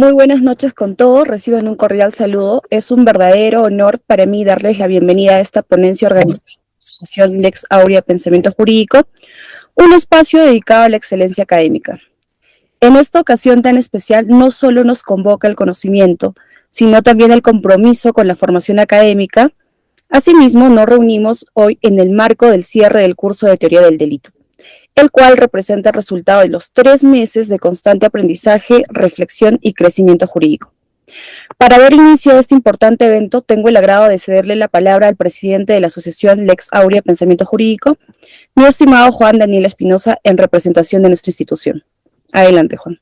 Muy buenas noches con todos, reciban un cordial saludo. Es un verdadero honor para mí darles la bienvenida a esta ponencia organizada por la Asociación Lex Aurea Pensamiento Jurídico, un espacio dedicado a la excelencia académica. En esta ocasión tan especial no solo nos convoca el conocimiento, sino también el compromiso con la formación académica. Asimismo, nos reunimos hoy en el marco del cierre del curso de Teoría del Delito, el cual representa el resultado de los 3 meses de constante aprendizaje, reflexión y crecimiento jurídico. Para dar inicio a este importante evento, tengo el agrado de cederle la palabra al presidente de la Asociación Lex Aurea Pensamiento Jurídico, mi estimado Juan Daniel Espinosa, en representación de nuestra institución. Adelante, Juan.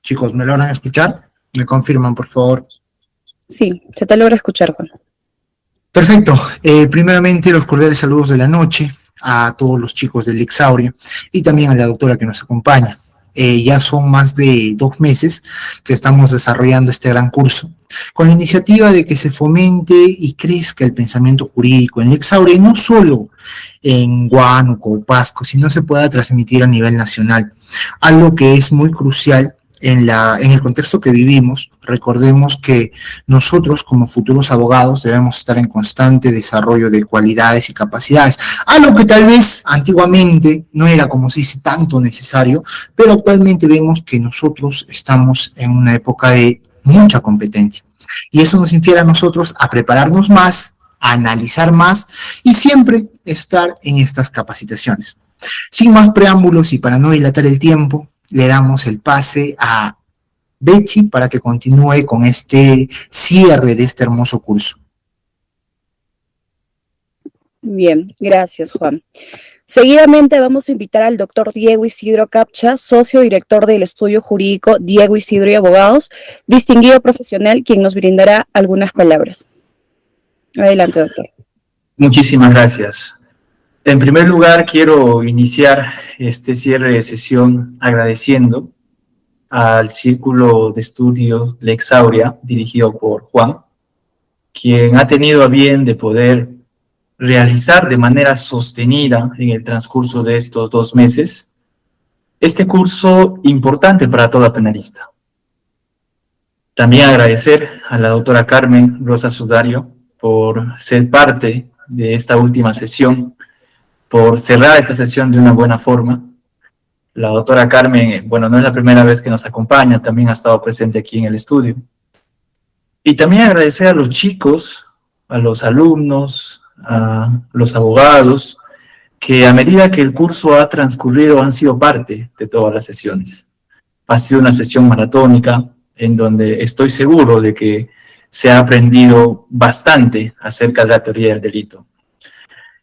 Chicos, ¿me logran escuchar? ¿Me confirman, por favor? Sí, se te logra escuchar, Juan. Perfecto. Primeramente, los cordiales saludos de la noche a todos los chicos del Lex Aurea y también a la doctora que nos acompaña. Ya son más de 2 meses que estamos desarrollando este gran curso, con la iniciativa de que se fomente y crezca el pensamiento jurídico en Lex Aurea, y no solo en Huánuco o Pasco, sino se pueda transmitir a nivel nacional, algo que es muy crucial en el contexto que vivimos. Recordemos que nosotros como futuros abogados debemos estar en constante desarrollo de cualidades y capacidades, algo que tal vez antiguamente no era, como se dice, tanto necesario, pero actualmente vemos que nosotros estamos en una época de mucha competencia, y eso nos infiere a nosotros a prepararnos más, a analizar más y siempre estar en estas capacitaciones. Sin más preámbulos y para no dilatar el tiempo, le damos el pase a Betsy para que continúe con este cierre de este hermoso curso. Bien, gracias, Juan. Seguidamente vamos a invitar al doctor Diego Isidro Capcha, socio director del estudio jurídico Diego Isidro y Abogados, distinguido profesional, quien nos brindará algunas palabras. Adelante, doctor. Muchísimas gracias. En primer lugar, quiero iniciar este cierre de sesión agradeciendo al Círculo de Estudios Lex Aurea, dirigido por Juan, quien ha tenido a bien de poder realizar de manera sostenida en el transcurso de estos 2 meses este curso importante para toda penalista. También agradecer a la doctora Carmen Rosa Sudario por ser parte de esta última sesión, por cerrar esta sesión de una buena forma. La doctora Carmen, bueno, no es la primera vez que nos acompaña, también ha estado presente aquí en el estudio. Y también agradecer a los chicos, a los alumnos, a los abogados, que a medida que el curso ha transcurrido han sido parte de todas las sesiones. Ha sido una sesión maratónica en donde estoy seguro de que se ha aprendido bastante acerca de la teoría del delito.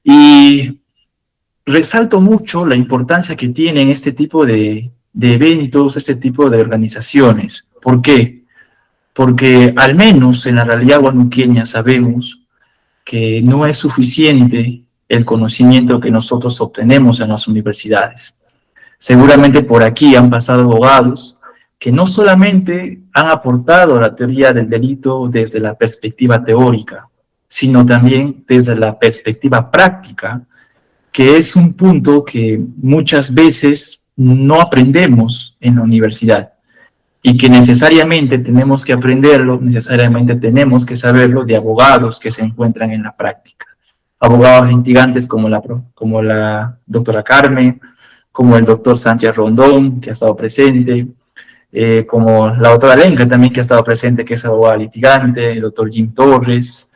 Y resalto mucho la importancia que tienen este tipo de eventos, este tipo de organizaciones. ¿Por qué? Porque al menos en la realidad huanuqueña sabemos que no es suficiente el conocimiento que nosotros obtenemos en las universidades. Seguramente por aquí han pasado abogados que no solamente han aportado la teoría del delito desde la perspectiva teórica, sino también desde la perspectiva práctica, que es un punto que muchas veces no aprendemos en la universidad y que necesariamente tenemos que aprenderlo, necesariamente tenemos que saberlo de abogados que se encuentran en la práctica. Abogados litigantes como la doctora Carmen, como el doctor Sánchez Rondón, que ha estado presente, como la doctora Lenca también, que ha estado presente, que es abogada litigante, el doctor Jim Torres,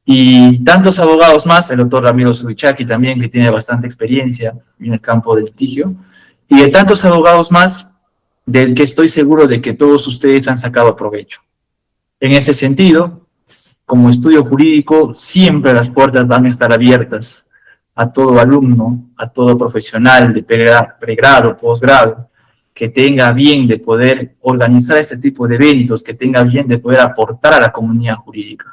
y tantos abogados más, el doctor Ramiro Subichaki también, que tiene bastante experiencia en el campo del litigio, y de tantos abogados más del que estoy seguro de que todos ustedes han sacado provecho. En ese sentido, como estudio jurídico, siempre las puertas van a estar abiertas a todo alumno, a todo profesional de pregrado, posgrado, que tenga bien de poder organizar este tipo de eventos, que tenga bien de poder aportar a la comunidad jurídica.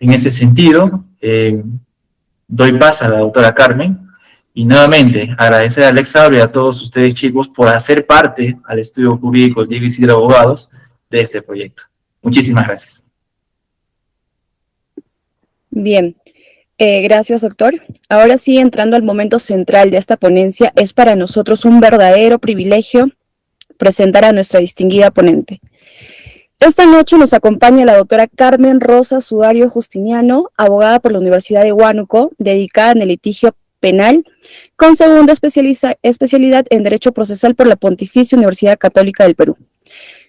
En ese sentido, doy paso a la doctora Carmen y nuevamente agradecer a Lex Aurea y a todos ustedes, chicos, por hacer parte al estudio jurídico Diego Isidro Abogados de este proyecto. Muchísimas gracias. Bien, gracias, doctor. Ahora sí, entrando al momento central de esta ponencia, es para nosotros un verdadero privilegio presentar a nuestra distinguida ponente. Esta noche nos acompaña la doctora Carmen Rosa Sudario Justiniano, abogada por la Universidad de Huánuco, dedicada en el litigio penal, con segunda especialidad en Derecho Procesal por la Pontificia Universidad Católica del Perú.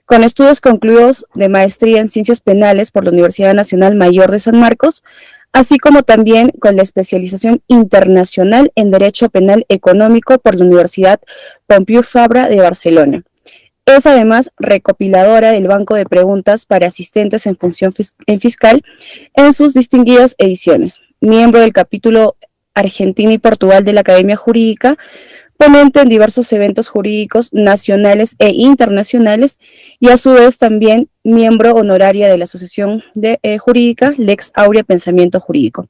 Con estudios concluidos de maestría en Ciencias Penales por la Universidad Nacional Mayor de San Marcos, así como también con la especialización internacional en Derecho Penal Económico por la Universidad Pompeu Fabra de Barcelona. Es además recopiladora del Banco de Preguntas para Asistentes en Función Fiscal en sus distinguidas ediciones, miembro del capítulo Argentina y Portugal de la Academia Jurídica, ponente en diversos eventos jurídicos nacionales e internacionales y a su vez también miembro honoraria de la Asociación Jurídica Lex Aurea Pensamiento Jurídico.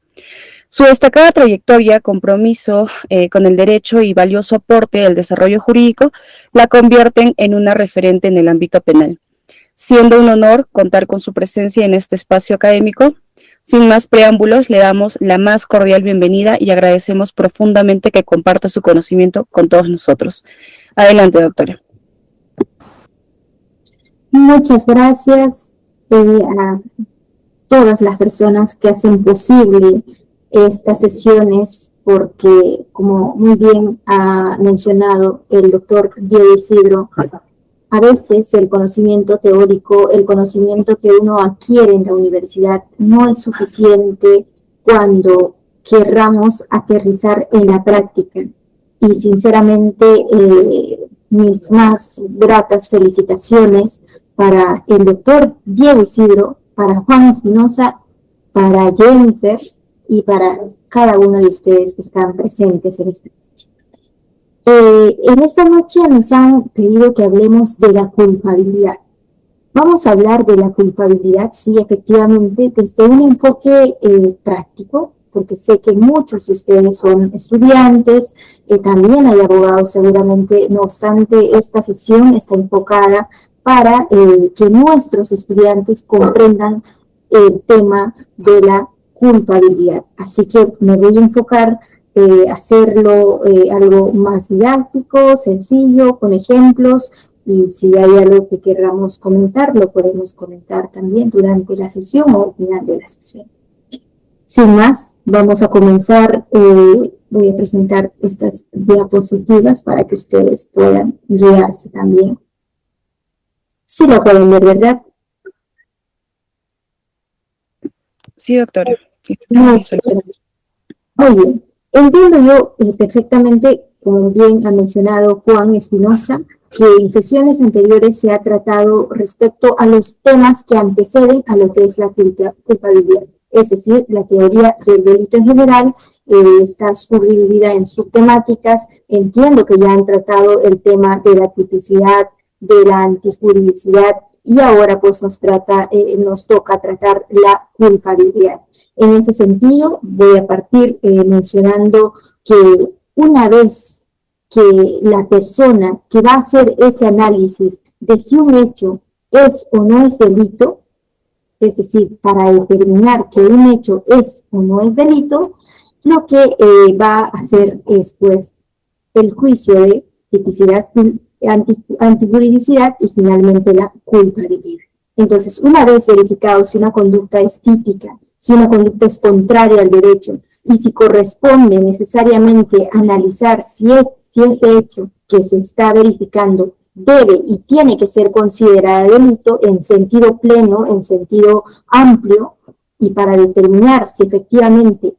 Su destacada trayectoria, compromiso con el derecho y valioso aporte al desarrollo jurídico la convierten en una referente en el ámbito penal, siendo un honor contar con su presencia en este espacio académico. Sin más preámbulos, le damos la más cordial bienvenida y agradecemos profundamente que comparta su conocimiento con todos nosotros. Adelante, doctora. Muchas gracias a todas las personas que hacen posible estas sesiones, porque, como muy bien ha mencionado el doctor Diego Isidro, a veces el conocimiento teórico, el conocimiento que uno adquiere en la universidad no es suficiente cuando querramos aterrizar en la práctica. Y sinceramente, mis más gratas felicitaciones para el doctor Diego Isidro, para Juan Espinosa, para Jennifer y para cada uno de ustedes que están presentes en esta noche. En esta noche nos han pedido que hablemos de la culpabilidad. Vamos a hablar de la culpabilidad, sí, efectivamente, desde un enfoque práctico, porque sé que muchos de ustedes son estudiantes, también hay abogados seguramente. No obstante, esta sesión está enfocada para que nuestros estudiantes comprendan el tema de la culpabilidad. Así que me voy a enfocar hacerlo algo más didáctico, sencillo, con ejemplos, y si hay algo que queramos comentar, lo podemos comentar también durante la sesión o al final de la sesión. Sin más, vamos a comenzar. Voy a presentar estas diapositivas para que ustedes puedan guiarse también. Sí lo pueden ver, ¿verdad? Sí, doctora. Muy bien. Entiendo yo perfectamente, como bien ha mencionado Juan Espinosa, que en sesiones anteriores se ha tratado respecto a los temas que anteceden a lo que es la culpabilidad. Es decir, la teoría del delito en general está subdividida en subtemáticas. Entiendo que ya han tratado el tema de la tipicidad, de la antijuridicidad, y ahora pues nos toca tratar la culpabilidad. En ese sentido, voy a partir mencionando que una vez que la persona que va a hacer ese análisis de si un hecho es o no es delito, es decir, para determinar que un hecho es o no es delito, lo que va a hacer es pues el juicio de tipicidad, antijuridicidad y finalmente la culpabilidad. Entonces, una vez verificado si una conducta es típica, si una conducta es contraria al derecho y si corresponde necesariamente analizar si ese hecho que se está verificando debe y tiene que ser considerado delito en sentido pleno, en sentido amplio, y para determinar si efectivamente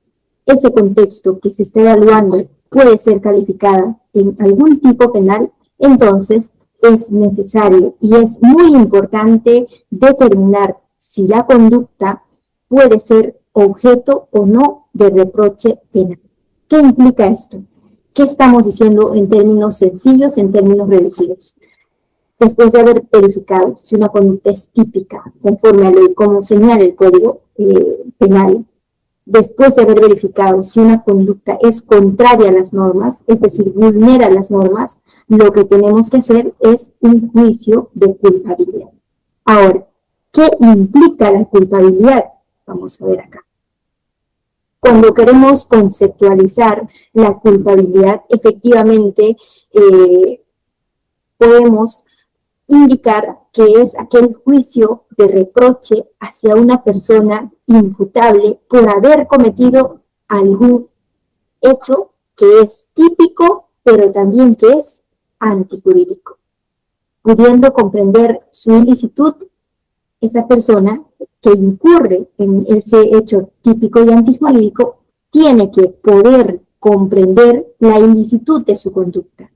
ese contexto que se está evaluando puede ser calificada en algún tipo penal, entonces es necesario y es muy importante determinar si la conducta puede ser objeto o no de reproche penal. ¿Qué implica esto? ¿Qué estamos diciendo en términos sencillos, en términos reducidos? Después de haber verificado si una conducta es típica, conforme a lo como señala el Código Penal, después de haber verificado si una conducta es contraria a las normas, es decir, vulnera las normas, lo que tenemos que hacer es un juicio de culpabilidad. Ahora, ¿qué implica la culpabilidad? Vamos a ver acá. Cuando queremos conceptualizar la culpabilidad, efectivamente podemos indicar que es aquel juicio de reproche hacia una persona imputable por haber cometido algún hecho que es típico, pero también que es antijurídico. Pudiendo comprender su ilicitud, esa persona que incurre en ese hecho típico y antijurídico tiene que poder comprender la ilicitud de su conducta.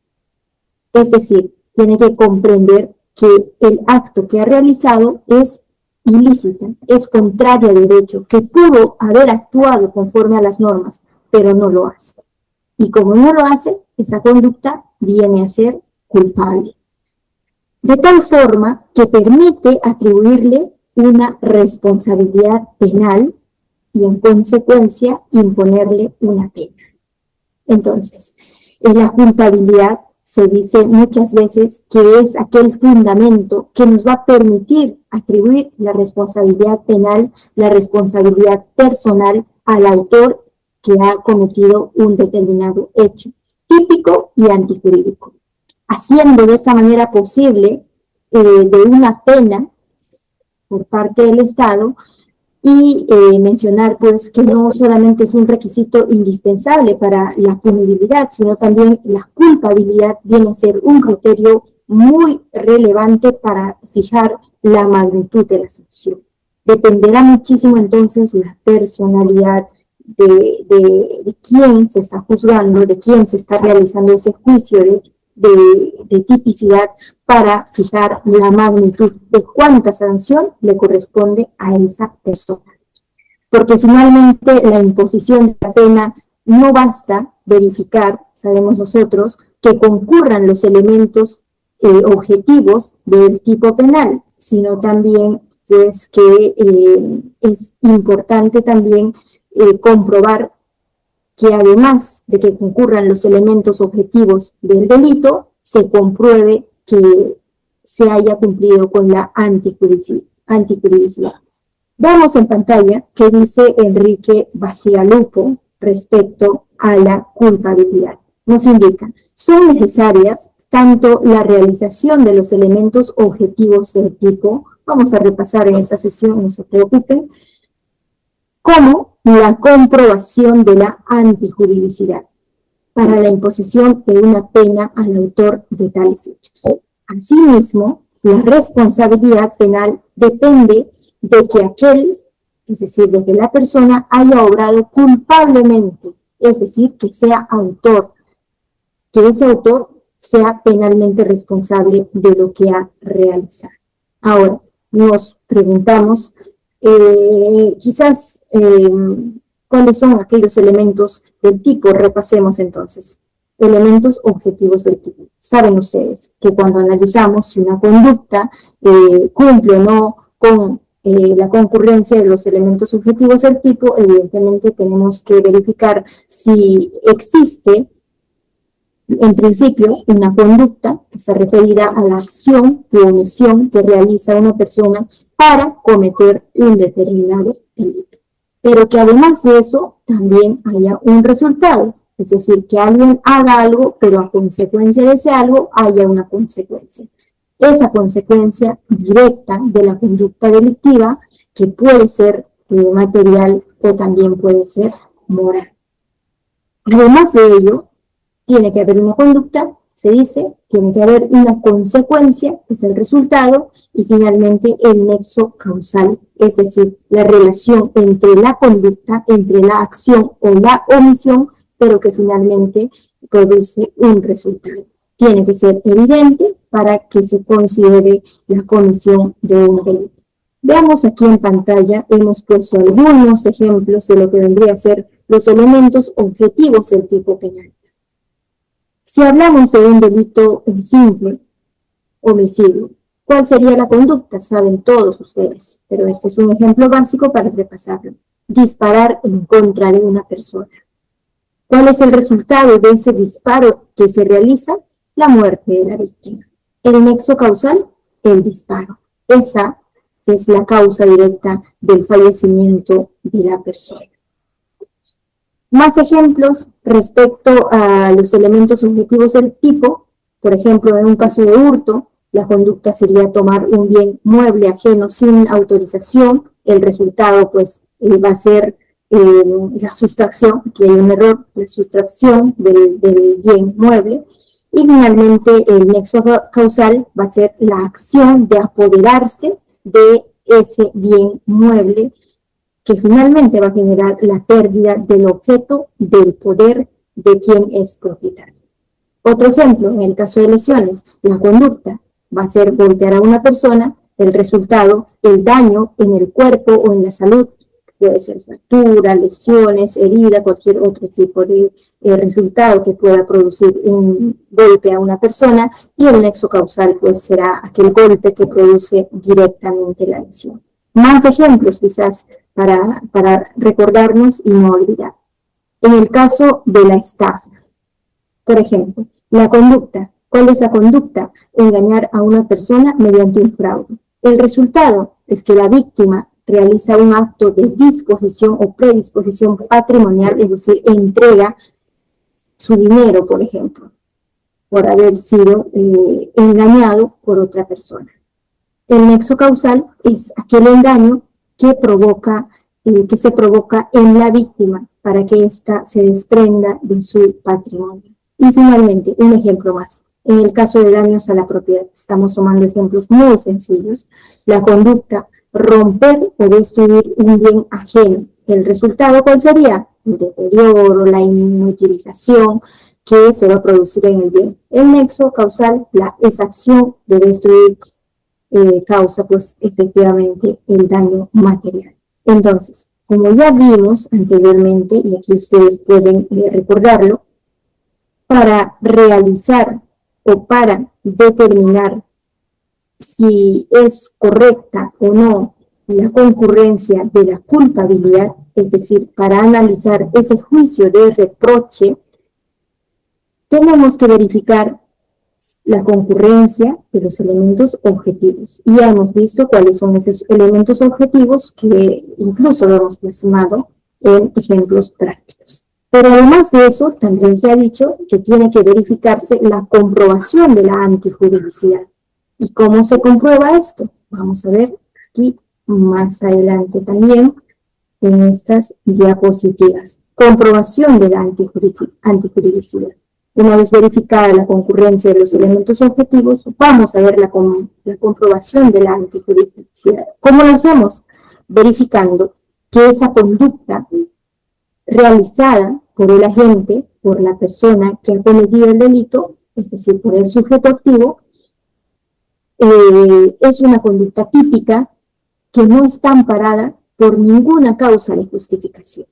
Es decir, tiene que comprender que el acto que ha realizado es ilícito, es contrario a derecho, que pudo haber actuado conforme a las normas, pero no lo hace. Y como no lo hace, esa conducta viene a ser culpable. De tal forma que permite atribuirle una responsabilidad penal y en consecuencia imponerle una pena. Entonces, en la culpabilidad se dice muchas veces que es aquel fundamento que nos va a permitir atribuir la responsabilidad penal, la responsabilidad personal al autor que ha cometido un determinado hecho, típico y antijurídico, haciendo de esta manera posible de una pena por parte del Estado y mencionar pues que no solamente es un requisito indispensable para la punibilidad, sino también la culpabilidad viene a ser un criterio muy relevante para fijar la magnitud de la sanción. Dependerá muchísimo entonces la personalidad de quién se está juzgando, de quién se está realizando ese juicio de tipicidad para fijar la magnitud de cuánta sanción le corresponde a esa persona. Porque finalmente la imposición de la pena no basta verificar, sabemos nosotros, que concurran los elementos objetivos del tipo penal, sino también pues que es importante también comprobar que además de que concurran los elementos objetivos del delito, se compruebe que se haya cumplido con la antijurisdicción. Veamos en pantalla qué dice Enrique Bacigalupo respecto a la culpabilidad. Nos indica, son necesarias tanto la realización de los elementos objetivos del tipo, vamos a repasar en esta sesión, no se preocupen, como la comprobación de la antijuridicidad para la imposición de una pena al autor de tales hechos. Asimismo, la responsabilidad penal depende de que aquel, es decir, de que la persona haya obrado culpablemente, es decir, que sea autor, que ese autor sea penalmente responsable de lo que ha realizado. Ahora, nos preguntamos, ¿cuáles son aquellos elementos del tipo? Repasemos entonces. Elementos objetivos del tipo. Saben ustedes que cuando analizamos si una conducta cumple o no con la concurrencia de los elementos objetivos del tipo, evidentemente tenemos que verificar si existe, en principio, una conducta que está referida a la acción u omisión que realiza una persona para cometer un determinado delito. Pero que además de eso también haya un resultado, es decir, que alguien haga algo, pero a consecuencia de ese algo haya una consecuencia. Esa consecuencia directa de la conducta delictiva que puede ser material o también puede ser moral. Además de ello, tiene que haber una conducta, se dice, tiene que haber una consecuencia, que es el resultado, y finalmente el nexo causal, es decir, la relación entre la conducta, entre la acción o la omisión, pero que finalmente produce un resultado. Tiene que ser evidente para que se considere la comisión de un delito. Veamos aquí en pantalla, hemos puesto algunos ejemplos de lo que vendría a ser los elementos objetivos del tipo penal. Si hablamos de un delito simple, homicidio, ¿cuál sería la conducta? Saben todos ustedes, pero este es un ejemplo básico para repasarlo. Disparar en contra de una persona. ¿Cuál es el resultado de ese disparo que se realiza? La muerte de la víctima. El nexo causal, el disparo. Esa es la causa directa del fallecimiento de la persona. Más ejemplos respecto a los elementos objetivos del tipo, por ejemplo, en un caso de hurto, la conducta sería tomar un bien mueble ajeno sin autorización. El resultado, pues, va a ser la sustracción, que hay un error, la sustracción del bien mueble. Y finalmente, el nexo causal va a ser la acción de apoderarse de ese bien mueble, que finalmente va a generar la pérdida del objeto del poder de quien es propietario. Otro ejemplo, en el caso de lesiones, la conducta va a ser golpear a una persona, el resultado, el daño en el cuerpo o en la salud, puede ser fractura, lesiones, herida, cualquier otro tipo de resultado que pueda producir un golpe a una persona, y el nexo causal pues será aquel golpe que produce directamente la lesión. Más ejemplos quizás para recordarnos y no olvidar. En el caso de la estafa, por ejemplo, la conducta. ¿Cuál es la conducta? Engañar a una persona mediante un fraude. El resultado es que la víctima realiza un acto de disposición o predisposición patrimonial, es decir, entrega su dinero, por ejemplo, por haber sido engañado por otra persona. El nexo causal es aquel engaño que se provoca en la víctima para que ésta se desprenda de su patrimonio. Y finalmente, un ejemplo más. En el caso de daños a la propiedad, estamos tomando ejemplos muy sencillos. La conducta, romper o destruir un bien ajeno. ¿El resultado cuál sería? El deterioro, la inutilización que se va a producir en el bien. El nexo causal, esa acción de destruir causa pues efectivamente el daño material. Entonces, como ya vimos anteriormente, y aquí ustedes pueden recordarlo, para realizar o para determinar si es correcta o no la concurrencia de la culpabilidad, es decir, para analizar ese juicio de reproche, tenemos que verificar la concurrencia de los elementos objetivos. Y ya hemos visto cuáles son esos elementos objetivos que incluso lo hemos plasmado en ejemplos prácticos. Pero además de eso, también se ha dicho que tiene que verificarse la comprobación de la antijuridicidad. ¿Y cómo se comprueba esto? Vamos a ver aquí más adelante también en estas diapositivas. Comprobación de la antijuridicidad. Una vez verificada la concurrencia de los elementos objetivos, vamos a ver la comprobación de la antijuridicidad. ¿Cómo lo hacemos? Verificando que esa conducta realizada por el agente, por la persona que ha cometido el delito, es decir, por el sujeto activo, es una conducta típica que no está amparada por ninguna causa de justificación.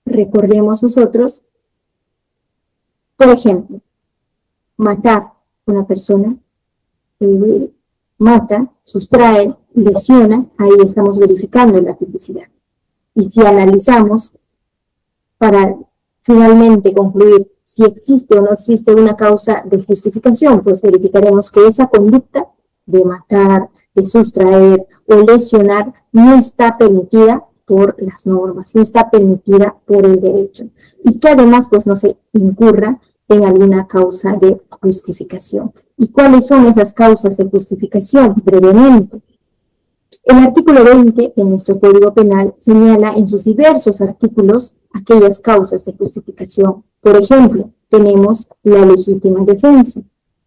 Recordemos nosotros, por ejemplo, matar a una persona, mata, sustrae, lesiona, ahí estamos verificando la tipicidad. Y si analizamos para finalmente concluir si existe o no existe una causa de justificación, pues verificaremos que esa conducta de matar, de sustraer o lesionar no está permitida por las normas, no está permitida por el derecho, y que además pues no se incurra en alguna causa de justificación. ¿Y cuáles son esas causas de justificación? Brevemente, el artículo 20 de nuestro Código Penal señala en sus diversos artículos aquellas causas de justificación. Por ejemplo, tenemos la legítima defensa,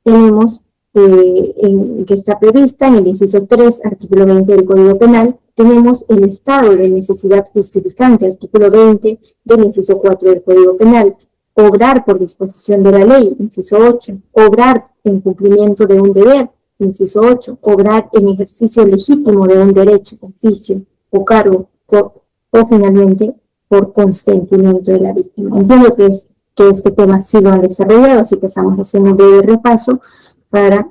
tenemos que está prevista en el inciso 3, artículo 20 del Código Penal, tenemos el estado de necesidad justificante, artículo 20 del inciso 4 del Código Penal, obrar por disposición de la ley, inciso 8, obrar en cumplimiento de un deber, inciso 8, obrar en ejercicio legítimo de un derecho, oficio o cargo, o finalmente por consentimiento de la víctima. Entiendo que este tema sí lo han desarrollado, así que estamos haciendo un breve repaso para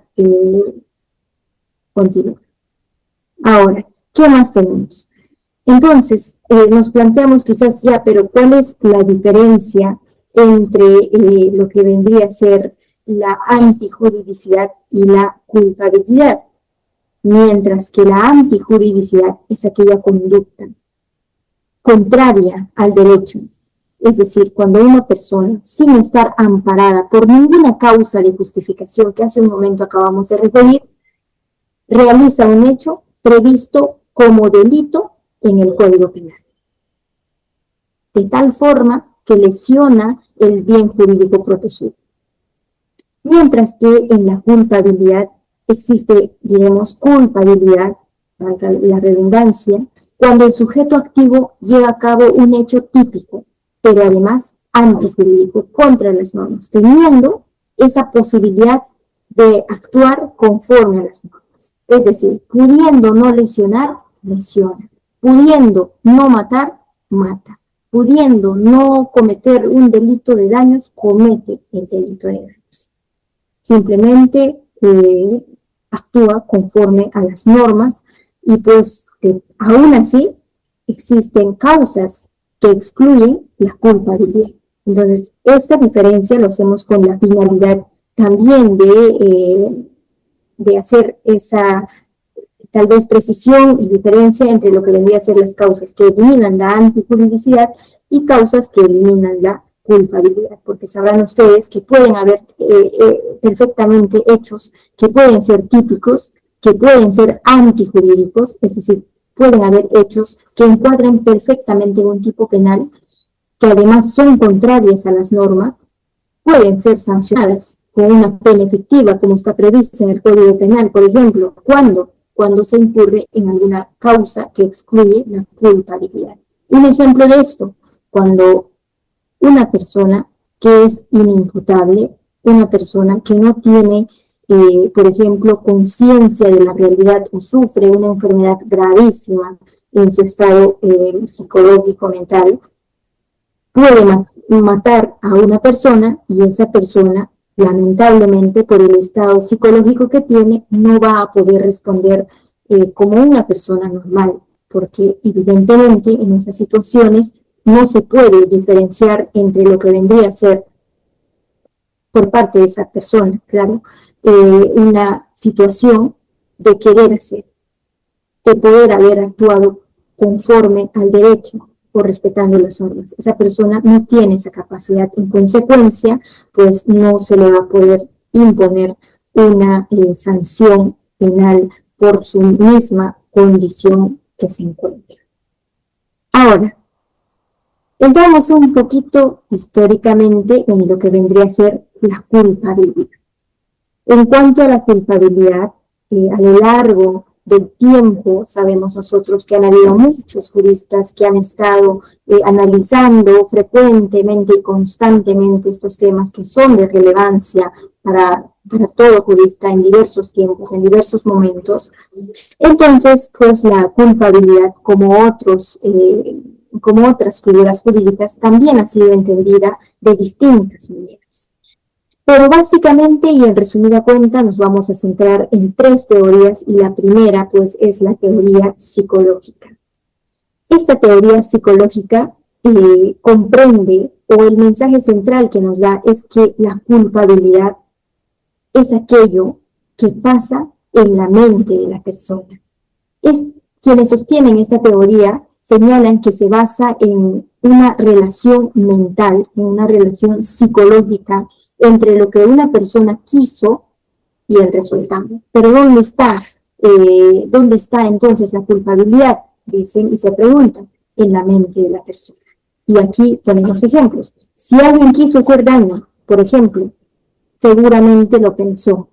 continuar. Ahora, ¿qué más tenemos? Entonces, nos planteamos quizás ya, pero ¿cuál es la diferencia entre lo que vendría a ser la antijuridicidad y la culpabilidad? Mientras que la antijuridicidad es aquella conducta contraria al derecho, Es decir, cuando una persona, sin estar amparada por ninguna causa de justificación que hace un momento acabamos de referir, realiza un hecho previsto como delito en el Código Penal, de tal forma que lesiona el bien jurídico protegido. Mientras que en la culpabilidad existe, diremos, culpabilidad, valga la redundancia, cuando el sujeto activo lleva a cabo un hecho típico, pero además antijurídico, contra las normas, teniendo esa posibilidad de actuar conforme a las normas. Es decir, pudiendo no lesionar, lesiona. Pudiendo no matar, mata. Pudiendo no cometer un delito de daños, comete el delito de daños. Simplemente actúa conforme a las normas y pues aún así existen causas que excluyen la culpabilidad. Entonces, esta diferencia lo hacemos con la finalidad también de hacer esa tal vez precisión y diferencia entre lo que vendría a ser las causas que eliminan la antijuridicidad y causas que eliminan la culpabilidad, porque sabrán ustedes que pueden haber perfectamente hechos que pueden ser típicos, que pueden ser antijurídicos, es decir, pueden haber hechos que encuadren perfectamente en un tipo penal, que además son contrarias a las normas, pueden ser sancionadas con una pena efectiva, como está prevista en el Código Penal, por ejemplo, cuando se incurre en alguna causa que excluye la culpabilidad. Un ejemplo de esto, cuando una persona que es inimputable, una persona que no tiene, por ejemplo, conciencia de la realidad o sufre una enfermedad gravísima en su estado psicológico, mental, puede matar a una persona y esa persona, lamentablemente, por el estado psicológico que tiene, no va a poder responder como una persona normal, porque evidentemente en esas situaciones no se puede diferenciar entre lo que vendría a ser por parte de esa persona, claro, una situación de querer hacer, de poder haber actuado conforme al derecho o respetando las normas. Esa persona no tiene esa capacidad. En consecuencia, pues no se le va a poder imponer una sanción penal por su misma condición que se encuentra. Ahora, entramos un poquito históricamente en lo que vendría a ser la culpabilidad. En cuanto a la culpabilidad, a lo largo del tiempo, sabemos nosotros que han habido muchos juristas que han estado analizando frecuentemente y constantemente estos temas que son de relevancia para todo jurista en diversos tiempos, en diversos momentos. Entonces, pues la culpabilidad, como otras figuras jurídicas, también ha sido entendida de distintas maneras. Pero básicamente y en resumida cuenta nos vamos a centrar en tres teorías y la primera pues es la teoría psicológica. Esta teoría psicológica comprende o el mensaje central que nos da es que la culpabilidad es aquello que pasa en la mente de la persona. Quienes sostienen esta teoría señalan que se basa en una relación mental, en una relación psicológica entre lo que una persona quiso y el resultado. Pero ¿dónde está entonces la culpabilidad? Dicen y se preguntan, en la mente de la persona. Y aquí tenemos ejemplos. Si alguien quiso hacer daño, por ejemplo, seguramente lo pensó.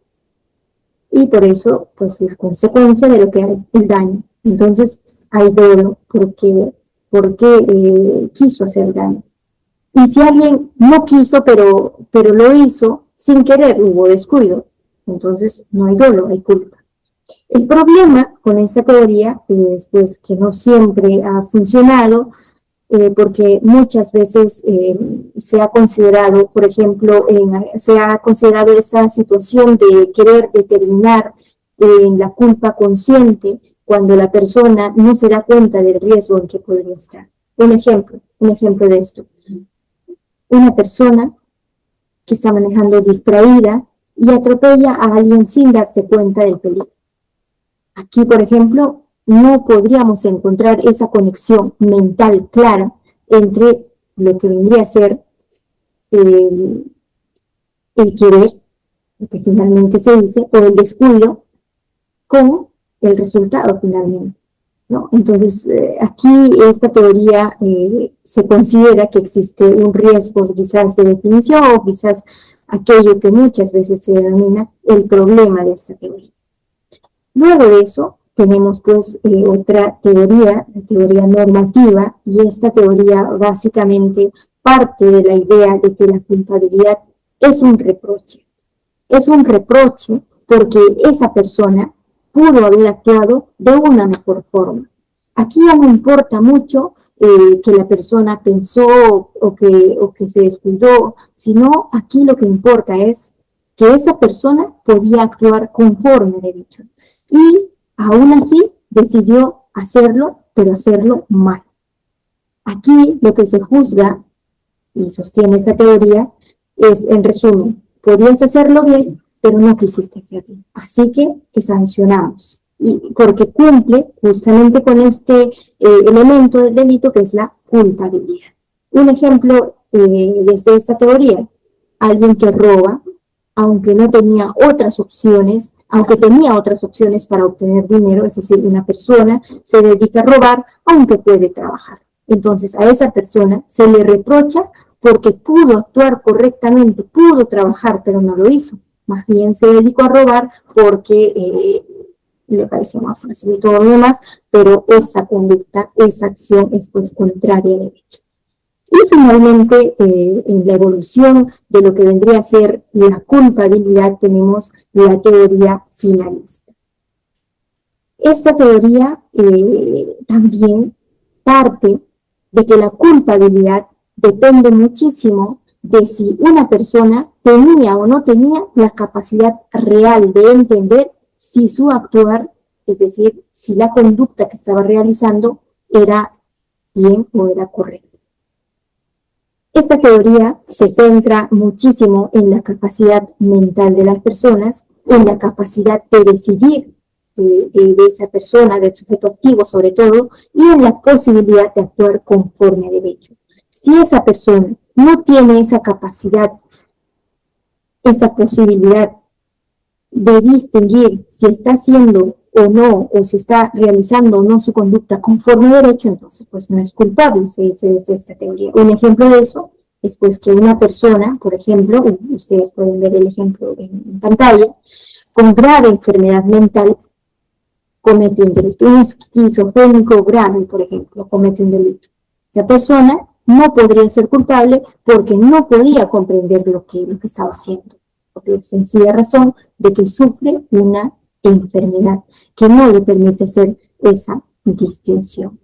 Y por eso, pues la consecuencia de lo que hay, el daño. Entonces, hay dolo porque quiso hacer daño. Y si alguien no quiso, pero lo hizo sin querer, hubo descuido, entonces no hay dolo, hay culpa. El problema con esta teoría es pues, que no siempre ha funcionado, porque muchas veces se ha considerado, por ejemplo, se ha considerado esa situación de querer determinar la culpa consciente cuando la persona no se da cuenta del riesgo en que podría estar. Un ejemplo de esto. Una persona que está manejando distraída y atropella a alguien sin darse cuenta del peligro. Aquí, por ejemplo, no podríamos encontrar esa conexión mental clara entre lo que vendría a ser el querer, lo que finalmente se dice, o el descuido, con el resultado finalmente, ¿no? Entonces, aquí esta teoría se considera que existe un riesgo quizás de definición o quizás aquello que muchas veces se denomina el problema de esta teoría. Luego de eso, tenemos pues otra teoría, la teoría normativa, y esta teoría básicamente parte de la idea de que la culpabilidad es un reproche. Es un reproche porque esa persona pudo haber actuado de una mejor forma. Aquí ya no importa mucho que la persona pensó o que se descuidó, sino aquí lo que importa es que esa persona podía actuar conforme a derecho. Y aún así decidió hacerlo, pero hacerlo mal. Aquí lo que se juzga, y sostiene esta teoría, es, en resumen, podías hacerlo bien, pero no quisiste hacerlo. Así que te sancionamos. Y porque cumple justamente con este elemento del delito que es la culpabilidad. Un ejemplo desde esta teoría, alguien que roba, aunque no tenía otras opciones, aunque tenía otras opciones para obtener dinero, es decir, una persona se dedica a robar, aunque puede trabajar. Entonces, a esa persona se le reprocha porque pudo actuar correctamente, pudo trabajar, pero no lo hizo. Más bien se dedicó a robar porque le pareció más fácil y todo lo demás, pero esa conducta, esa acción es pues contraria a derecho. Y finalmente, en la evolución de lo que vendría a ser la culpabilidad, tenemos la teoría finalista. Esta teoría también parte de que la culpabilidad depende muchísimo de si una persona tenía o no tenía la capacidad real de entender si su actuar, es decir, si la conducta que estaba realizando era bien o era correcta. Esta teoría se centra muchísimo en la capacidad mental de las personas, en la capacidad de decidir de esa persona, del sujeto activo sobre todo, y en la posibilidad de actuar conforme a derecho. Si esa persona no tiene esa capacidad, esa posibilidad de distinguir si está haciendo o no, o si está realizando o no su conducta conforme a derecho, entonces pues no es culpable, se dice desde esta teoría. Un ejemplo de eso es pues que una persona, por ejemplo, y ustedes pueden ver el ejemplo en pantalla, con grave enfermedad mental comete un delito. Un esquizofrénico grave, por ejemplo, comete un delito. Esa persona no podría ser culpable porque no podía comprender lo que estaba haciendo, por la sencilla razón de que sufre una enfermedad que no le permite hacer esa distinción.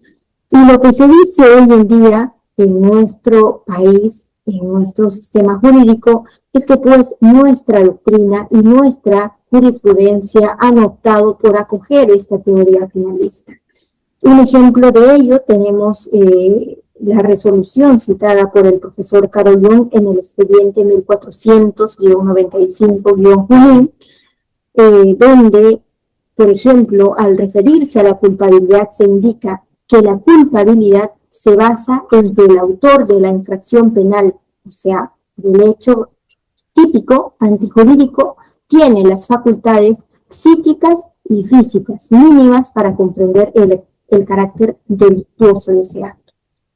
Y lo que se dice hoy en día en nuestro país, en nuestro sistema jurídico, es que pues nuestra doctrina y nuestra jurisprudencia han optado por acoger esta teoría finalista. Un ejemplo de ello tenemos la resolución citada por el profesor Carollón en el expediente 1400-95-Junín, donde, por ejemplo, al referirse a la culpabilidad se indica que la culpabilidad se basa en que el autor de la infracción penal, o sea, del hecho típico, antijurídico, tiene las facultades psíquicas y físicas mínimas para comprender el carácter delictuoso de ese acto.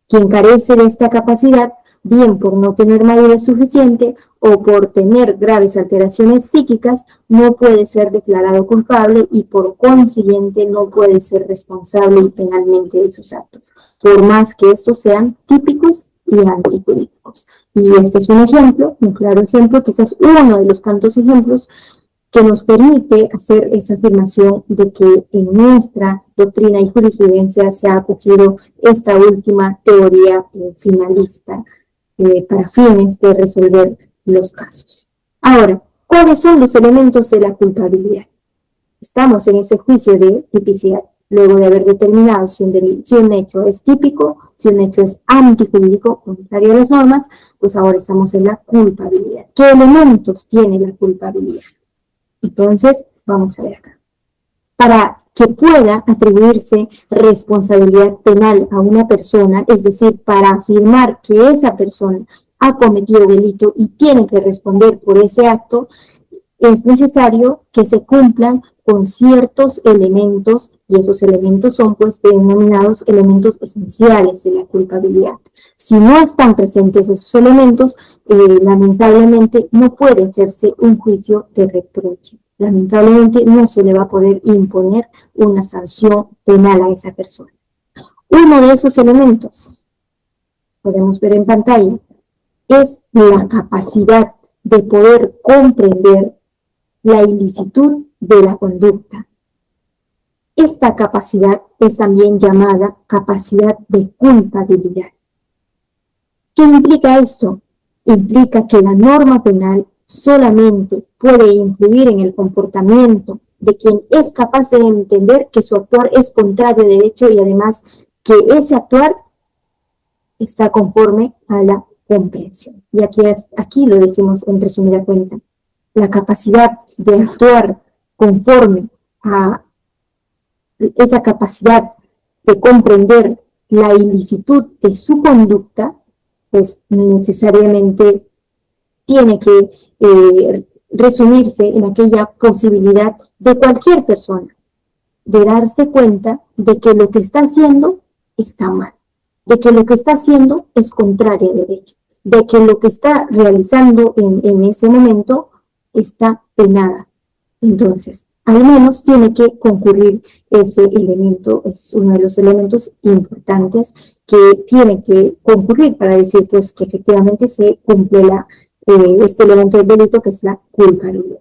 Quien carece de esta capacidad, bien por no tener madurez suficiente o por tener graves alteraciones psíquicas, no puede ser declarado culpable y por consiguiente no puede ser responsable penalmente de sus actos, por más que estos sean típicos y antijurídicos. Y este es un ejemplo, un claro ejemplo, quizás uno de los tantos ejemplos que nos permite hacer esa afirmación de que en nuestra doctrina y jurisprudencia se ha acogido esta última teoría finalista para fines de resolver los casos. Ahora, ¿cuáles son los elementos de la culpabilidad? Estamos en ese juicio de tipicidad, luego de haber determinado si un hecho es típico, si un hecho es antijurídico, contrario a las normas, pues ahora estamos en la culpabilidad. ¿Qué elementos tiene la culpabilidad? Entonces, vamos a ver acá. Para que pueda atribuirse responsabilidad penal a una persona, es decir, para afirmar que esa persona ha cometido delito y tiene que responder por ese acto, es necesario que se cumplan con ciertos elementos, y esos elementos son pues denominados elementos esenciales de la culpabilidad. Si no están presentes esos elementos, lamentablemente no puede hacerse un juicio de reproche. Lamentablemente no se le va a poder imponer una sanción penal a esa persona. Uno de esos elementos, podemos ver en pantalla, es la capacidad de poder comprender la ilicitud de la conducta. Esta capacidad es también llamada capacidad de culpabilidad. ¿Qué implica esto? Implica que la norma penal solamente puede influir en el comportamiento de quien es capaz de entender que su actuar es contrario a derecho y además que ese actuar está conforme a la comprensión. Y aquí lo decimos en resumida cuenta. La capacidad de actuar conforme a esa capacidad de comprender la ilicitud de su conducta, pues necesariamente tiene que resumirse en aquella posibilidad de cualquier persona de darse cuenta de que lo que está haciendo está mal, de que lo que está haciendo es contrario a derecho, de que lo que está realizando en ese momento está penada. Entonces, al menos tiene que concurrir ese elemento, es uno de los elementos importantes que tiene que concurrir para decir pues que efectivamente se cumple este elemento del delito, que es la culpabilidad.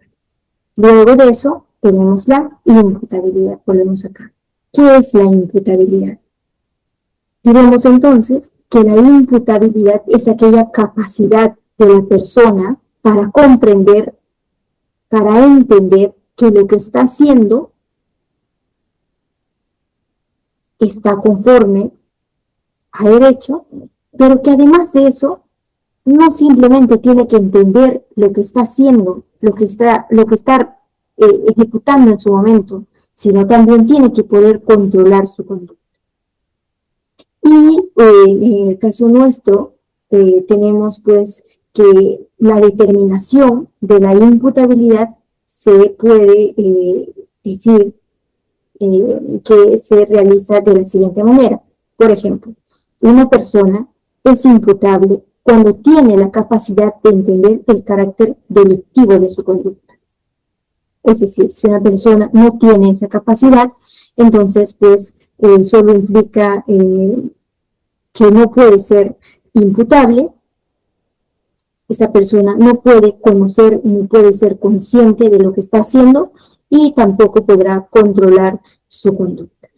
Luego de eso tenemos la imputabilidad. Volvemos acá. ¿Qué es la imputabilidad? Diremos entonces que la imputabilidad es aquella capacidad de la persona para comprender, para entender que lo que está haciendo está conforme a derecho, pero que además de eso no simplemente tiene que entender lo que está haciendo, lo que está ejecutando en su momento, sino también tiene que poder controlar su conducta. Y en el caso nuestro tenemos pues que la determinación de la imputabilidad se puede decir que se realiza de la siguiente manera. Por ejemplo, una persona es imputable cuando tiene la capacidad de entender el carácter delictivo de su conducta. Es decir, si una persona no tiene esa capacidad, entonces pues solo implica que no puede ser imputable. Esa persona no puede conocer ni puede ser consciente de lo que está haciendo y tampoco podrá controlar su conducta.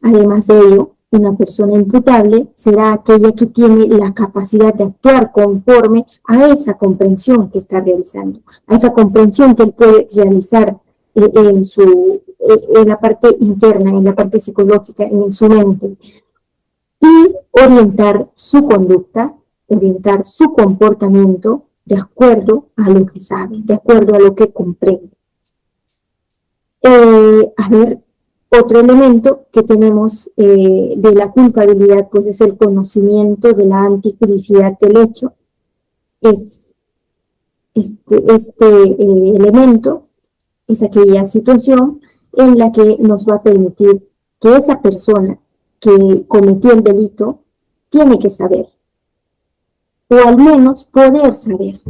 Además de ello, una persona imputable será aquella que tiene la capacidad de actuar conforme a esa comprensión que está realizando, a esa comprensión que él puede realizar en la parte interna, en la parte psicológica, en su mente, y orientar su conducta, orientar su comportamiento de acuerdo a lo que sabe, de acuerdo a lo que comprende. Otro elemento que tenemos de la culpabilidad pues es el conocimiento de la antijuricidad del hecho. Este elemento es aquella situación en la que nos va a permitir que esa persona que cometió el delito tiene que saber, o al menos poder saber,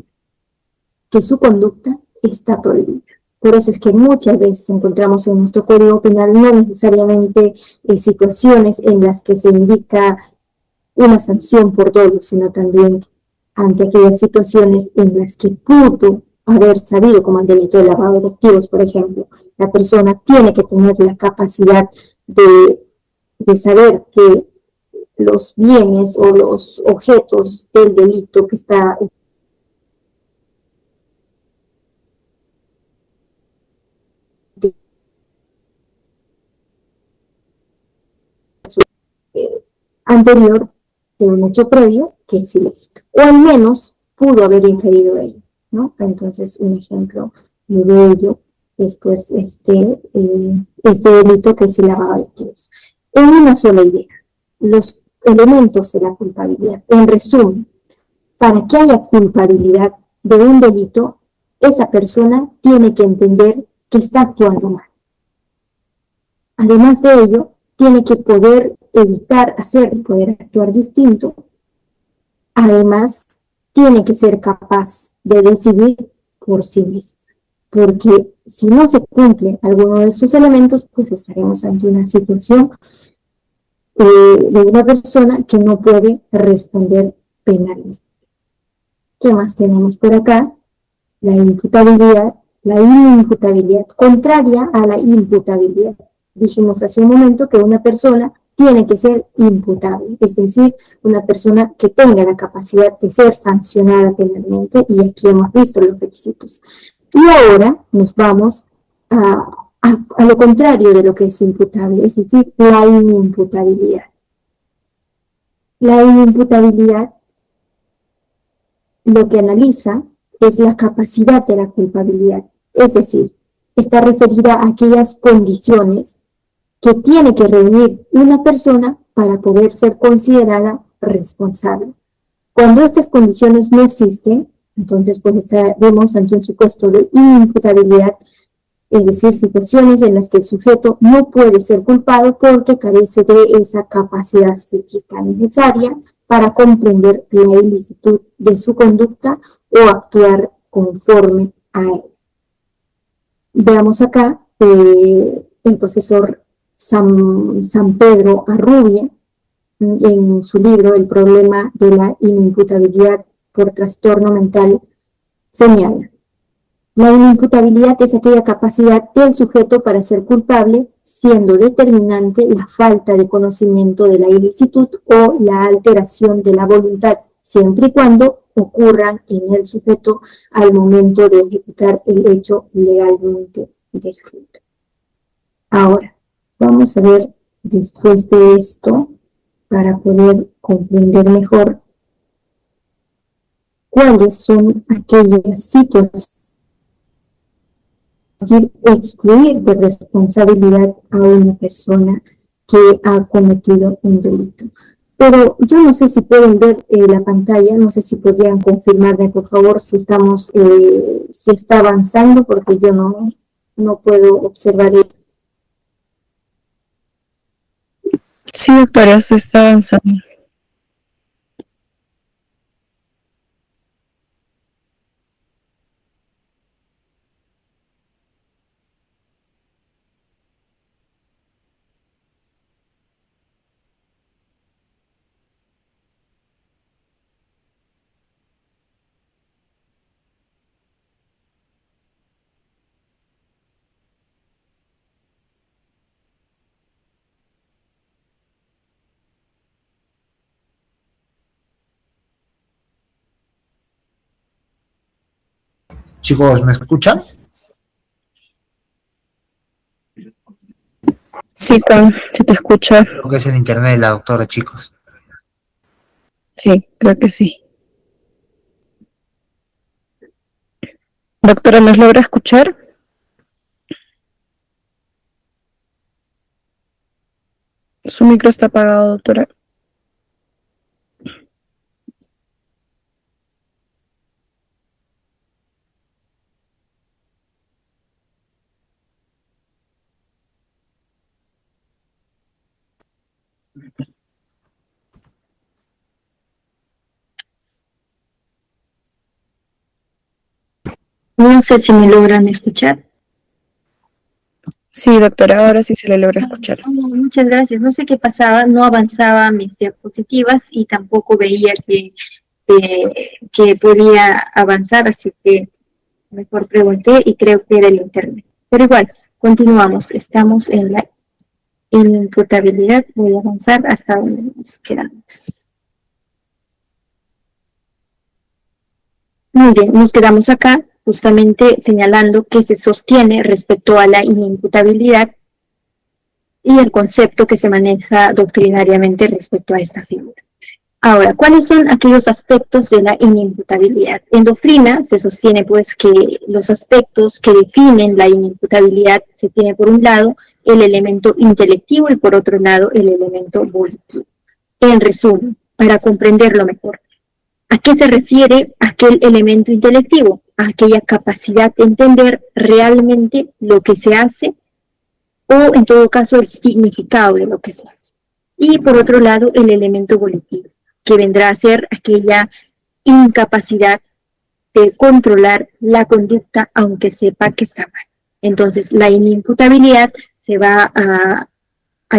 que su conducta está prohibida. Por eso es que muchas veces encontramos en nuestro Código Penal no necesariamente situaciones en las que se indica una sanción por dolo, sino también ante aquellas situaciones en las que pudo haber sabido, como el delito de lavado de activos, por ejemplo. La persona tiene que tener la capacidad de saber que los bienes o los objetos del delito que está anterior de un hecho previo que es ilícito, o al menos pudo haber inferido ello, ¿no? Entonces, un ejemplo de ello después este delito que es el lavado de activos. En una sola idea, los elementos de la culpabilidad. En resumen, para que haya culpabilidad de un delito, esa persona tiene que entender que está actuando mal. Además de ello, tiene que poder evitar poder actuar distinto. Además, tiene que ser capaz de decidir por sí mismo. Porque si no se cumple alguno de sus elementos, pues estaremos ante una situación de una persona que no puede responder penalmente. ¿Qué más tenemos por acá? La inimputabilidad, contraria a la imputabilidad. Dijimos hace un momento que una persona tiene que ser imputable, es decir, una persona que tenga la capacidad de ser sancionada penalmente, y aquí hemos visto los requisitos. Y ahora nos vamos a lo contrario de lo que es imputable, es decir, la inimputabilidad. La inimputabilidad lo que analiza es la capacidad de la culpabilidad, es decir, está referida a aquellas condiciones que tiene que reunir una persona para poder ser considerada responsable. Cuando estas condiciones no existen, entonces pues estaremos ante un supuesto de inimputabilidad, es decir, situaciones en las que el sujeto no puede ser culpado porque carece de esa capacidad psíquica necesaria para comprender la ilicitud de su conducta o actuar conforme a él. Veamos acá el profesor San Pedro Arrubia, en su libro El problema de la inimputabilidad por trastorno mental, señala: la inimputabilidad es aquella capacidad del sujeto para ser culpable, siendo determinante la falta de conocimiento de la ilicitud o la alteración de la voluntad, siempre y cuando ocurran en el sujeto al momento de ejecutar el hecho legalmente descrito. Ahora, vamos a ver después de esto, para poder comprender mejor, cuáles son aquellas situaciones que excluir de responsabilidad a una persona que ha cometido un delito. Pero yo no sé si pueden ver la pantalla, no sé si podrían confirmarme, por favor, si si está avanzando, porque yo no puedo observar esto. Sí, doctora, se está avanzando. Chicos, ¿me escuchan? Sí, Juan, se te escucha. Creo que es el internet de la doctora, chicos. Sí, creo que sí. Doctora, ¿nos logra escuchar? Su micro está apagado, doctora. No sé si me logran escuchar. Sí, doctora, ahora sí se le logra escuchar. Muchas gracias. No sé qué pasaba, no avanzaba mis diapositivas y tampoco veía que podía avanzar, así que mejor pregunté y creo que era el internet. Pero igual, continuamos. Estamos en la imputabilidad. Voy a avanzar hasta donde nos quedamos. Muy bien, nos quedamos acá justamente señalando que se sostiene respecto a la inimputabilidad y el concepto que se maneja doctrinariamente respecto a esta figura. Ahora, ¿cuáles son aquellos aspectos de la inimputabilidad? En doctrina se sostiene pues que los aspectos que definen la inimputabilidad se tiene por un lado el elemento intelectivo y por otro lado el elemento volitivo. En resumen, para comprenderlo mejor, ¿a qué se refiere aquel elemento intelectivo? A aquella capacidad de entender realmente lo que se hace o en todo caso el significado de lo que se hace. Y por otro lado el elemento volitivo, que vendrá a ser aquella incapacidad de controlar la conducta aunque sepa que está mal. Entonces, la inimputabilidad se va a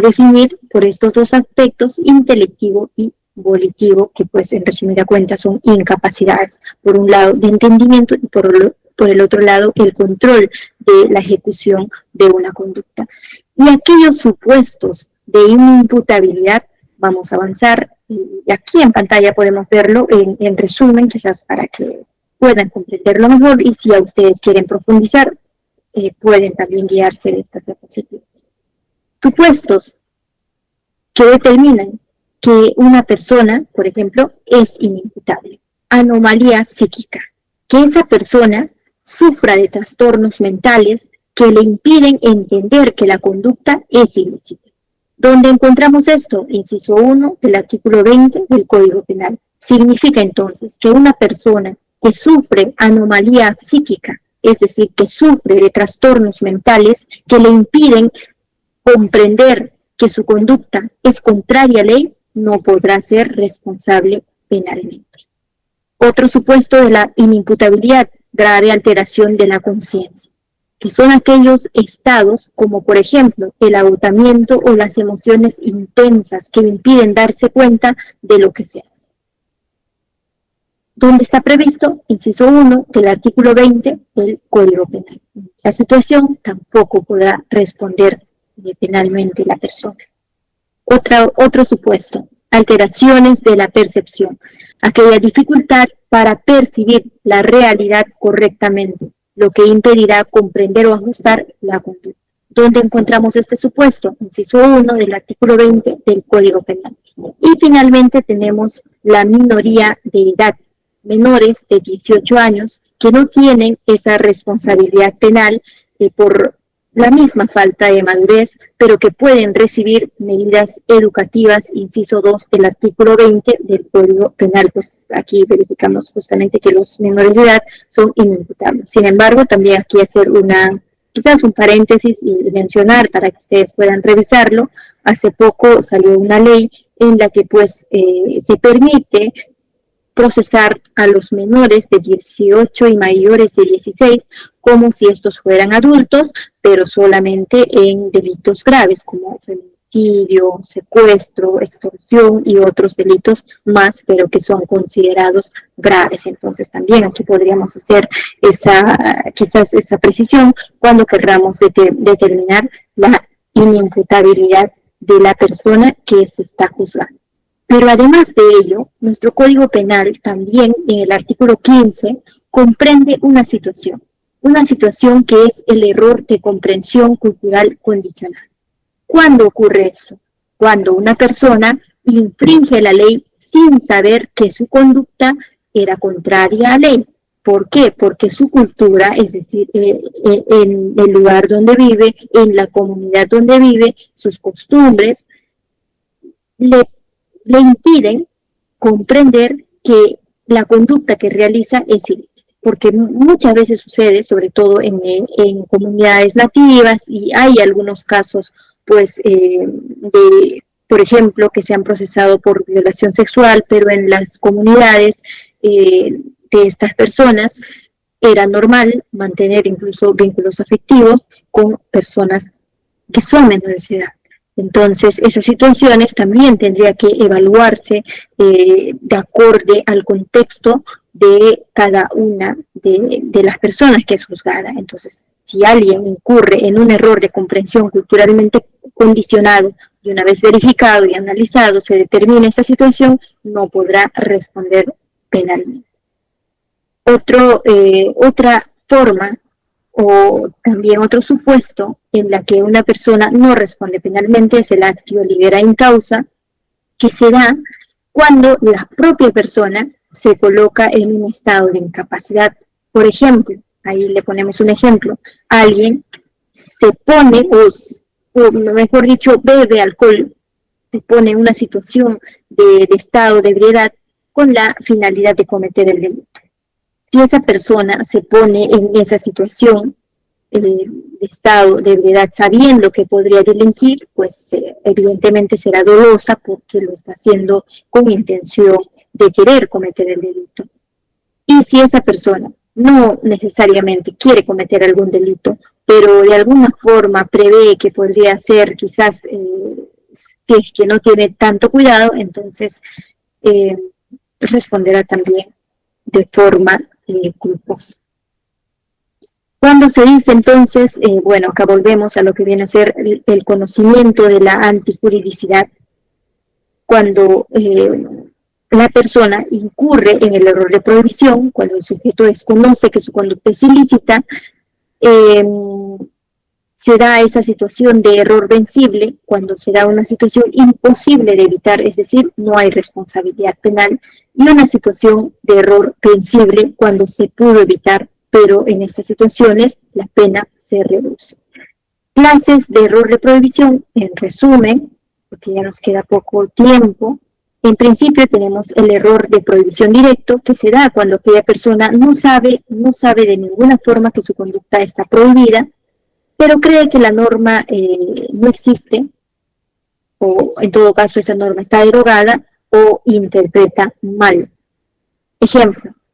definir por estos dos aspectos, intelectivo y volitivo, que pues en resumida cuenta son incapacidades, por un lado de entendimiento y por el otro lado el control de la ejecución de una conducta. Y aquellos supuestos de inimputabilidad, vamos a avanzar, y aquí en pantalla podemos verlo en resumen, quizás para que puedan comprenderlo mejor, y si a ustedes quieren profundizar, pueden también guiarse de estas diapositivas. Supuestos que determinan que una persona, por ejemplo, es inimputable. Anomalía psíquica, que esa persona sufra de trastornos mentales que le impiden entender que la conducta es ilícita. ¿Dónde encontramos esto? Inciso 1 del artículo 20 del Código Penal. Significa entonces que una persona que sufre anomalía psíquica, es decir, que sufre de trastornos mentales que le impiden comprender que su conducta es contraria a la ley, no podrá ser responsable penalmente. Otro supuesto de la inimputabilidad, grave alteración de la conciencia, que son aquellos estados como por ejemplo el agotamiento o las emociones intensas que impiden darse cuenta de lo que se hace. ¿Dónde está previsto? Inciso 1 del artículo 20 del Código Penal. En esa situación tampoco podrá responder penalmente la persona. Otro supuesto, alteraciones de la percepción, aquella dificultad para percibir la realidad correctamente, lo que impedirá comprender o ajustar la conducta. ¿Dónde encontramos este supuesto? Inciso 1 del artículo 20 del Código Penal. Y finalmente tenemos la minoría de edad, menores de 18 años, que no tienen esa responsabilidad penal por la misma falta de madurez, pero que pueden recibir medidas educativas, inciso 2 del artículo 20 del Código Penal. Pues aquí verificamos justamente que los menores de edad son inimputables. Sin embargo, también aquí hacer quizás un paréntesis y mencionar para que ustedes puedan revisarlo. Hace poco salió una ley en la que pues se permite procesar a los menores de 18 y mayores de 16 como si estos fueran adultos, pero solamente en delitos graves como feminicidio, secuestro, extorsión y otros delitos más, pero que son considerados graves. Entonces también aquí podríamos hacer quizás esa precisión cuando querramos determinar la inimputabilidad de la persona que se está juzgando. Pero además de ello, nuestro Código Penal también en el artículo 15 comprende una situación que es el error de comprensión cultural condicional. ¿Cuándo ocurre esto? Cuando una persona infringe la ley sin saber que su conducta era contraria a la ley. ¿Por qué? Porque su cultura, es decir, en el lugar donde vive, en la comunidad donde vive, sus costumbres, le impiden comprender que la conducta que realiza es ilícita, porque muchas veces sucede, sobre todo en comunidades nativas, y hay algunos casos, pues, por ejemplo, que se han procesado por violación sexual, pero en las comunidades de estas personas era normal mantener incluso vínculos afectivos con personas que son menores de edad. Entonces, esas situaciones también tendría que evaluarse de acorde al contexto de cada una de las personas que es juzgada. Entonces, si alguien incurre en un error de comprensión culturalmente condicionado y una vez verificado y analizado se determina esta situación, no podrá responder penalmente. Otra forma o también otro supuesto en la que una persona no responde penalmente es el actio libera in causa, que se da cuando la propia persona se coloca en un estado de incapacidad. Por ejemplo, ahí le ponemos un ejemplo, alguien se pone, o mejor dicho, bebe alcohol, se pone en una situación de estado de ebriedad con la finalidad de cometer el delito. Si esa persona se pone en esa situación de estado de ebriedad sabiendo que podría delinquir, pues evidentemente será dolosa porque lo está haciendo con intención de querer cometer el delito. Y si esa persona no necesariamente quiere cometer algún delito, pero de alguna forma prevé que podría ser quizás, si es que no tiene tanto cuidado, entonces responderá también de forma culposa. Cuando se dice entonces, bueno, acá volvemos a lo que viene a ser el conocimiento de la antijuridicidad, cuando la persona incurre en el error de prohibición, cuando el sujeto desconoce que su conducta es ilícita, se da esa situación de error vencible, cuando se da una situación imposible de evitar, es decir, no hay responsabilidad penal, y una situación de error vencible cuando se pudo evitar, pero en estas situaciones la pena se reduce. Clases de error de prohibición, en resumen, porque ya nos queda poco tiempo. En principio tenemos el error de prohibición directo, que se da cuando aquella persona no sabe de ninguna forma que su conducta está prohibida, pero cree que la norma no existe, o en todo caso esa norma está derogada, o interpreta mal.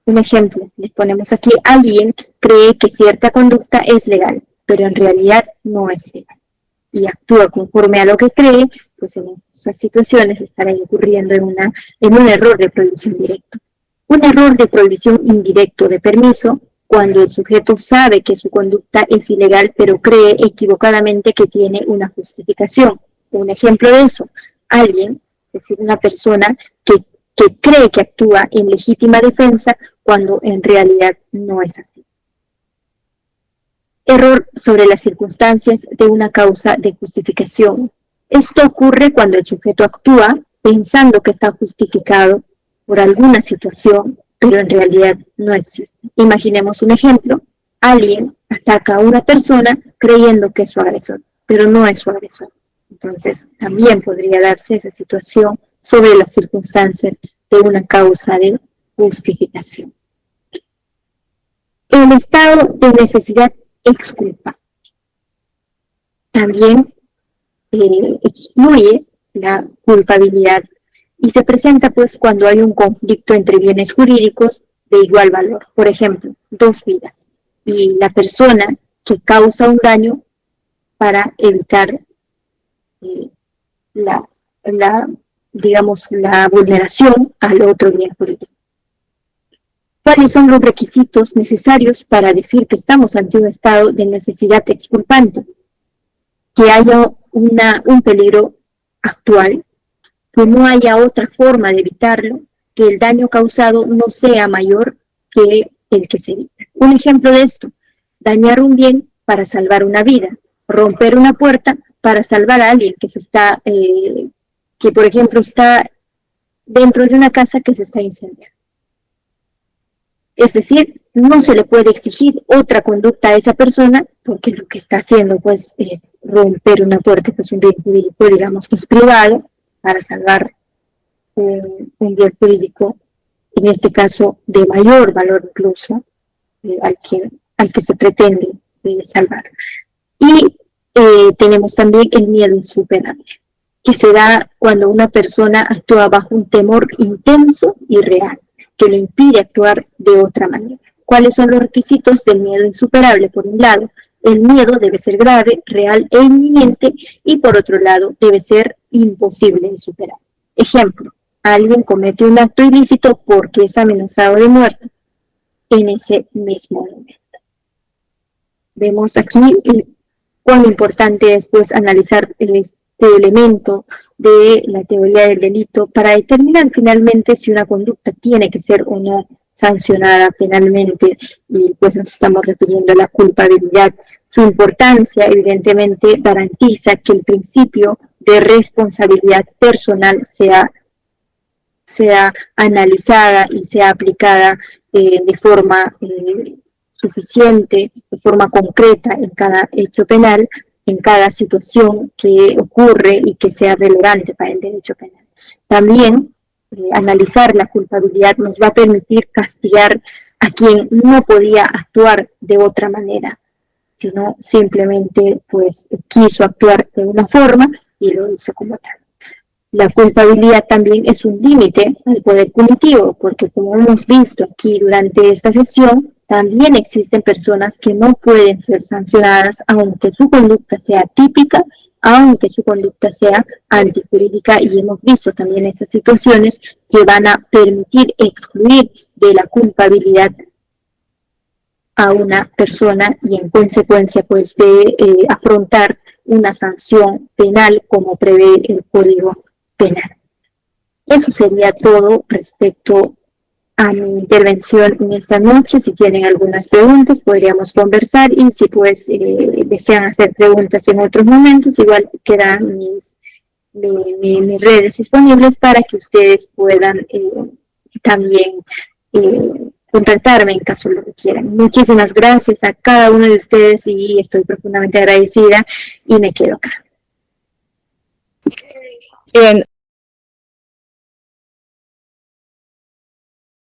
Un ejemplo, les ponemos aquí, alguien cree que cierta conducta es legal, pero en realidad no es legal, y actúa conforme a lo que cree, pues en esas situaciones estará incurriendo en un error de prohibición directo. Un error de prohibición indirecto de permiso, cuando el sujeto sabe que su conducta es ilegal, pero cree equivocadamente que tiene una justificación. Un ejemplo de eso, alguien, es decir, una persona que cree que actúa en legítima defensa cuando en realidad no es así. Error sobre las circunstancias de una causa de justificación. Esto ocurre cuando el sujeto actúa pensando que está justificado por alguna situación, pero en realidad no existe. Imaginemos un ejemplo, alguien ataca a una persona creyendo que es su agresor, pero no es su agresor. Entonces, también podría darse esa situación sobre las circunstancias de una causa de justificación. El estado de necesidad exculpa también excluye la culpabilidad y se presenta pues cuando hay un conflicto entre bienes jurídicos de igual valor. Por ejemplo, 2 vidas y la persona que causa un daño para evitar la vulneración al otro bien jurídico. ¿Cuáles son los requisitos necesarios para decir que estamos ante un estado de necesidad exculpante? Que haya un peligro actual, que no haya otra forma de evitarlo, que el daño causado no sea mayor que el que se evita. Un ejemplo de esto, dañar un bien para salvar una vida, romper una puerta para salvar a alguien que por ejemplo está dentro de una casa que se está incendiando. Es decir, no se le puede exigir otra conducta a esa persona porque lo que está haciendo pues es romper una puerta, que es un bien jurídico, digamos que es privado, para salvar un bien jurídico, en este caso de mayor valor incluso, al que se pretende salvar. Y tenemos también el miedo insuperable, que se da cuando una persona actúa bajo un temor intenso y real, que le impide actuar de otra manera. ¿Cuáles son los requisitos del miedo insuperable? Por un lado, el miedo debe ser grave, real e inminente, y por otro lado, debe ser imposible de superar. Ejemplo, alguien comete un acto ilícito porque es amenazado de muerte en ese mismo momento. Vemos aquí cuán importante es pues analizar este elemento de la teoría del delito para determinar finalmente si una conducta tiene que ser o no sancionada penalmente, y pues nos estamos refiriendo a la culpabilidad. Su importancia evidentemente garantiza que el principio de responsabilidad personal sea sea analizada y sea aplicada de forma suficiente, de forma concreta en cada hecho penal, en cada situación que ocurre y que sea relevante para el derecho penal. También analizar la culpabilidad nos va a permitir castigar a quien no podía actuar de otra manera, sino simplemente pues quiso actuar de una forma y lo hizo como tal. La culpabilidad también es un límite al poder punitivo, porque como hemos visto aquí durante esta sesión, también existen personas que no pueden ser sancionadas aunque su conducta sea típica, aunque su conducta sea antijurídica, y hemos visto también esas situaciones que van a permitir excluir de la culpabilidad a una persona y en consecuencia pues de afrontar una sanción penal como prevé el Código Penal. Eso sería todo respecto a mi intervención en esta noche. Si tienen algunas preguntas podríamos conversar, y si pues desean hacer preguntas en otros momentos, igual quedan mis redes disponibles para que ustedes puedan también contactarme en caso lo requieran. Muchísimas gracias a cada uno de ustedes y estoy profundamente agradecida y me quedo acá. Bien,